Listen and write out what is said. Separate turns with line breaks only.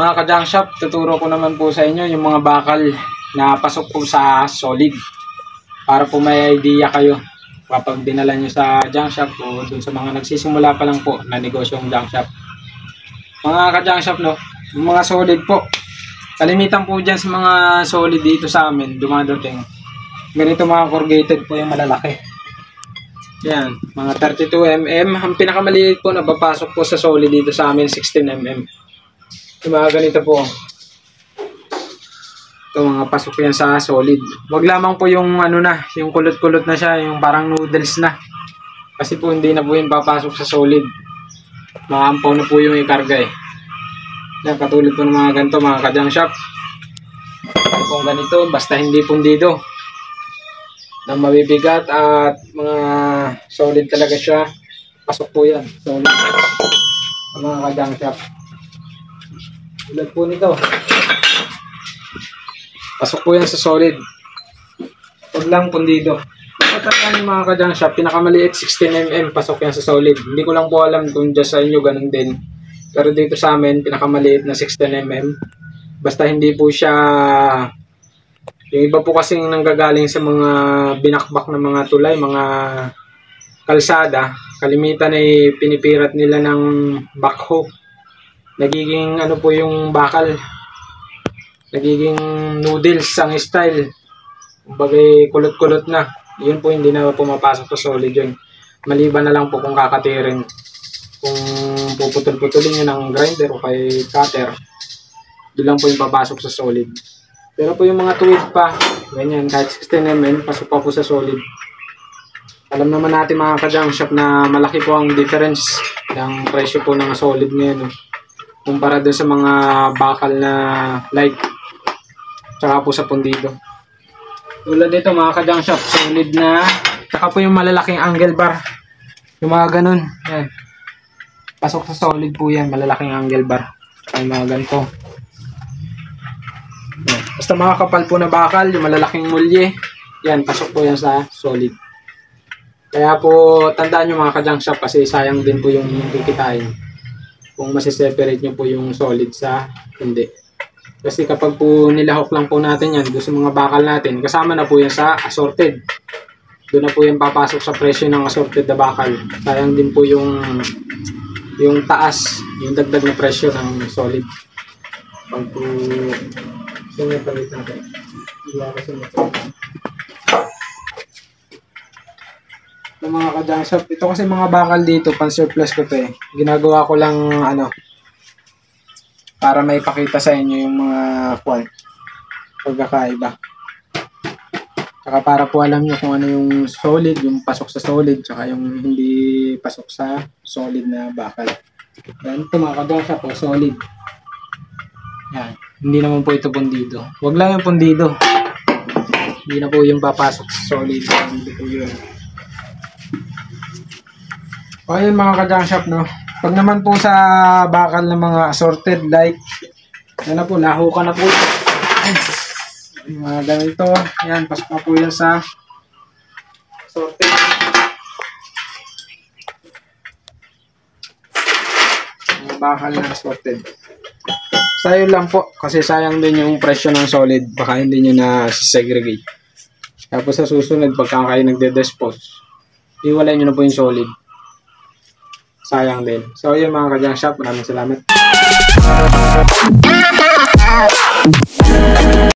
Mga ka-junk shop, tuturo ko naman po sa inyo yung mga bakal na pasok po sa solid. Para po may idea kayo kapag dinala nyo sa junk shop o dun sa mga nagsisimula pa lang po na negosyong junk shop. Mga ka-junk shop, no, yung mga solid po. Kalimitan po dyan sa mga solid dito sa amin, dumadating. Ganito mga corrugated po yung malalaki. Yan, mga 32mm. Ang pinakamaliit po na papasok po sa solid dito sa amin, 16mm. Yung mga ganito po. Ito, mga pasok yan sa solid. Wag lamang po yung ano na, yung kulot-kulot na siya, yung parang noodles na. Kasi po hindi na po yung papasok sa solid. Maampaw na po yung ikarga eh. Yan, katulad po ng mga ganito, mga ka-junk shop. Kung ganito, basta hindi pundido. Na mabibigat at mga solid talaga siya. Pasok po yan, solid. Mga ka-junk shop. Tulad po nito. Pasok po yan sa solid. Huwag lang pundido. Pagkatapos yung mga ka-junk shop, pinakamaliit 16mm, pasok yan sa solid. Hindi ko lang po alam kung dyan sa inyo ganun din. Pero dito sa amin, pinakamaliit na 16mm. Basta hindi po siya... Yung iba po kasing nanggagaling sa mga binakbak na mga tulay, mga kalsada, kalimitan ay pinipirat nila ng backhoe. Nagiging ano po yung bakal, nagiging noodles ang style, bagay kulot-kulot na. Yun po hindi na pumapasok sa solid yun. Maliban na lang po kung kakatirin, kung puputol-putulin nyo ng grinder o kay cutter, doon lang po yung papasok sa solid. Pero po yung mga tuwid pa, ganyan, kahit 16mm, pasok pa po sa solid. Alam naman natin mga ka-junk shop na malaki po ang difference ng presyo po ng solid ngayon, kumpara doon sa mga bakal na light tsaka po sa pundido. Tulad dito mga ka-junk shop, solid na, tsaka po yung malalaking angle bar, yung mga ganun, yan. Pasok sa solid po yan, malalaking angle bar, ay mga ganito. Yan. Basta mga kapal po na bakal, yung malalaking mulye, yan, pasok po yan sa solid. Kaya po tandaan nyo mga ka-junk shop, kasi sayang din po yung kikitain kung masiseparate nyo po yung solid sa hindi. Kasi kapag po nilahok lang po natin yan doon sa mga bakal natin, kasama na po yan sa assorted. Doon na po yung papasok sa presyo ng assorted na bakal. Sayang din po yung taas, yung dagdag na presyo ng solid. Pag po sinapalit natin. Ng mga ka-junk shop, ito kasi mga bakal dito, pan surplus ko to eh. Ginagawa ko lang ano, para may pakita sa inyo yung mga pagkakaiba. Saka para po alam nyo kung ano yung solid, yung pasok sa solid, saka yung hindi pasok sa solid na bakal. Yan ito mga ka-junk shop, solid. Yan, hindi naman po ito pundido. Huwag lang yung pundido. Hindi na po yung papasok sa solid. Hindi po yun. O yun mga ka-junk shop, no? Pag naman po sa bakal ng mga assorted like, yan na po, laho ka na po. Yung mga ganito, yan, pasok na po yan sa assorted. Mga bakal na assorted. Sayo lang po, kasi sayang din yung presyo ng solid, baka hindi nyo na segregate. Tapos sa susunod, pagka kayo nagde-dispose, iwalay nyo na po yung solid. Sayang din. So yun mga ka-junk shop, maraming salamat.